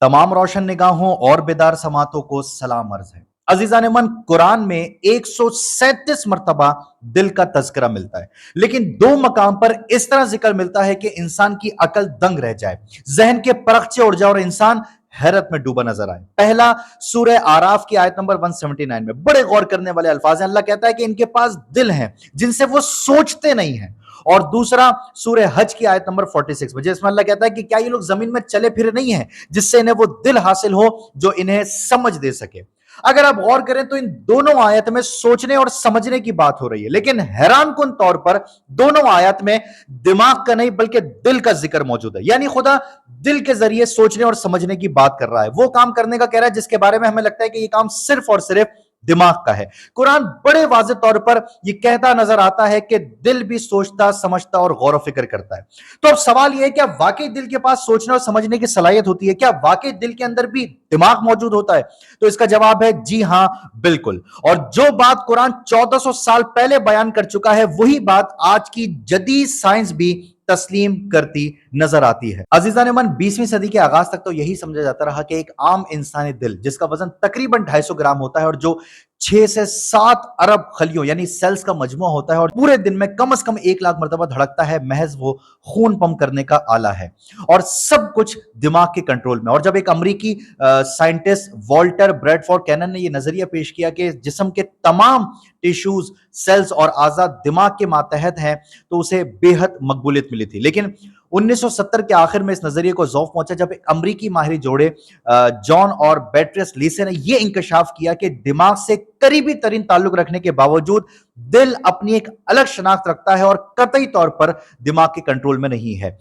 तमाम रोशन निगाहों और बेदार समातों को सलाम अर्ज है। अजीजान मन, कुरान में 137 मरतबा दिल का तज़किरा मिलता है, लेकिन दो मकाम पर इस तरह जिक्र मिलता है कि इंसान की अकल दंग रह जाए, जहन के परखचे उड़ जाए और इंसान हैरत में डूबा नजर आए। पहला सूरह आराफ की आयत नंबर 179 में बड़े गौर करने वाले अल्फाज हैं। अल्लाह कहता है कि इनके पास दिल हैं जिनसे वो सोचते नहीं हैं। और दूसरा सूरह हज की आयत नंबर 46 में, जिसमें अल्लाह कहता है कि क्या ये लोग जमीन में चले फिरे नहीं हैं जिससे इन्हें वो दिल हासिल हो जो इन्हें समझ दे सके। अगर आप गौर करें तो इन दोनों आयत में सोचने और समझने की बात हो रही है, लेकिन हैरान कुन तौर पर दोनों आयत में दिमाग का नहीं बल्कि दिल का जिक्र मौजूद है। यानी खुदा दिल के जरिए सोचने और समझने की बात कर रहा है, वो काम करने का कह रहा है जिसके बारे में हमें लगता है कि ये काम सिर्फ और सिर्फ दिमाग का है। कुरान बड़े वाज़ेह तौर पर यह कहता नजर आता है कि दिल भी सोचता, समझता और गौर फिक्र करता है। तो अब सवाल यह है, क्या वाकई दिल के पास सोचने और समझने की सलाहियत होती है? क्या वाकई दिल के अंदर भी दिमाग मौजूद होता है? तो इसका जवाब है जी हां, बिल्कुल। और जो बात कुरान 1400 साल पहले बयान कर चुका है, वही बात आज की जदीद साइंस भी तस्लीम करती नजर आती है। अजीजान मन, 20वीं सदी के आगाज तक तो यही समझा जाता रहा कि एक आम इंसानी दिल जिसका वजन तकरीबन 250 ग्राम होता है और जो 6 से 7 अरब खलियों यानी सेल्स का मजमुआ होता है और पूरे दिन में कम से कम 1 लाख मरतबा धड़कता है, महज वो खून पंप करने का आला है और सब कुछ दिमाग के कंट्रोल में। और जब एक अमरीकी साइंटिस्ट वॉल्टर ब्रैडफोर्ड कैनन ने यह नजरिया पेश किया कि जिस्म के तमाम टिश्यूज, सेल्स और आजाद दिमाग के मातहत हैं, तो उसे बेहद मकबूलियत मिली थी। लेकिन 1970 के आखिर में इस नजरिए को ज़ौफ पहुंचा जब एक अमरीकी माहिर जोड़े जॉन और बेट्रिस लीसे ने यह इंकशाफ किया कि दिमाग से करीबी तरीन ताल्लुक रखने के बावजूद दिल अपनी एक अलग शनाख्त रखता है और कतई तौर पर दिमाग के कंट्रोल में नहीं है।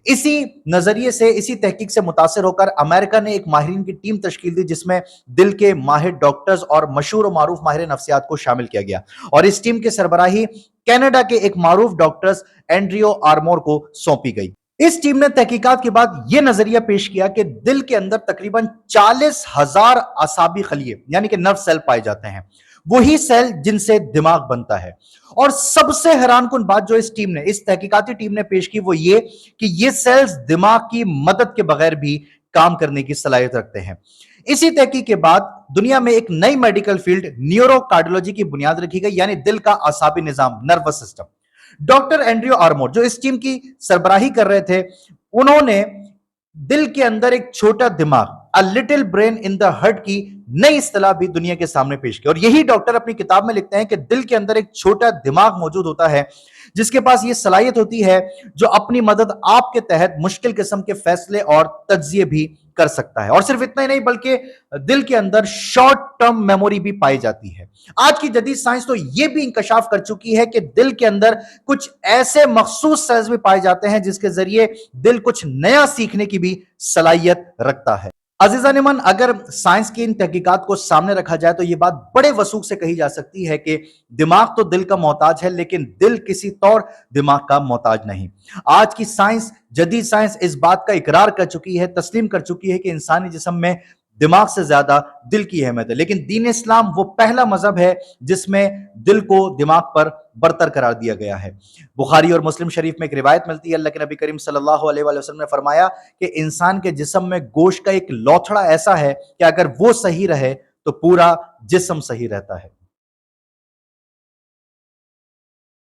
इसी नजरिए से, इसी तहकीक से मुतासिर होकर अमेरिका ने एक माहिरीन की टीम तश्कील दी जिसमें दिल के माहिर डॉक्टर्स और मशहूर और मारूफ माहिर नफ्सियात को शामिल किया गया और इस टीम की सरबराही कनाडा के एक मारूफ डॉक्टर्स एंड्रियो आर्मोर को सौंपी गई। इस टीम ने तहकीकात के बाद यह नजरिया पेश किया कि दिल के अंदर तकरीबन 40,000 असाबी खलिए यानी कि नर्व सेल पाए जाते हैं, वही सेल जिनसे दिमाग बनता है। और सबसे हैरानकुन बात जो इस तहकीकाती टीम ने पेश की वो ये कि ये सेल्स दिमाग की मदद के बगैर भी काम करने की सलाहियत रखते हैं। इसी तहकीक के बाद दुनिया में एक नई मेडिकल फील्ड न्यूरो कार्डियोलॉजी की बुनियाद रखी गई, यानी दिल का आसाबी निजाम, नर्वस सिस्टम। डॉक्टर एंड्रियो आर्मोर जो इस टीम की सरबराही कर रहे थे, उन्होंने दिल के अंदर एक छोटा दिमाग, a little brain in the heart की नई इस्तिलाह भी दुनिया के सामने पेश की। और यही डॉक्टर अपनी किताब में लिखते हैं कि दिल के अंदर एक छोटा दिमाग मौजूद होता है जिसके पास यह सलाहियत होती है जो अपनी मदद आपके तहत मुश्किल किस्म के फैसले और तज्जिए भी कर सकता है। और सिर्फ इतना ही नहीं बल्कि दिल के अंदर शॉर्ट टर्म मेमोरी भी पाई जाती है। आज की जदीद साइंस तो यह भी इंकशाफ कर चुकी है कि दिल के अंदर कुछ ऐसे मखसूस सेल्स भी पाए जाते हैं जिसके जरिए दिल कुछ नया सीखने की भी सलाहियत रखता है। अजीज़ान मन, अगर साइंस की इन तहकीकात को सामने रखा जाए तो यह बात बड़े वसूख से कही जा सकती है कि दिमाग तो दिल का मोहताज है, लेकिन दिल किसी तौर दिमाग का मोहताज नहीं। आज की साइंस, जदीद साइंस इस बात का इकरार कर चुकी है, तस्लीम कर चुकी है कि इंसानी जिस्म में दिमाग से ज्यादा दिल की अहमियत है। लेकिन दीन इस्लाम वो पहला मजहब है जिसमें दिल को दिमाग पर बरतर करार दिया गया है। बुखारी और मुस्लिम शरीफ में एक रिवायत मिलती है, अल्लाह के नबी करीम सल्लल्लाहु अलैहि वसल्लम ने फरमाया कि इंसान के जिस्म में गोश्त का एक लौथड़ा ऐसा है कि अगर वो सही रहे तो पूरा जिस्म सही रहता है।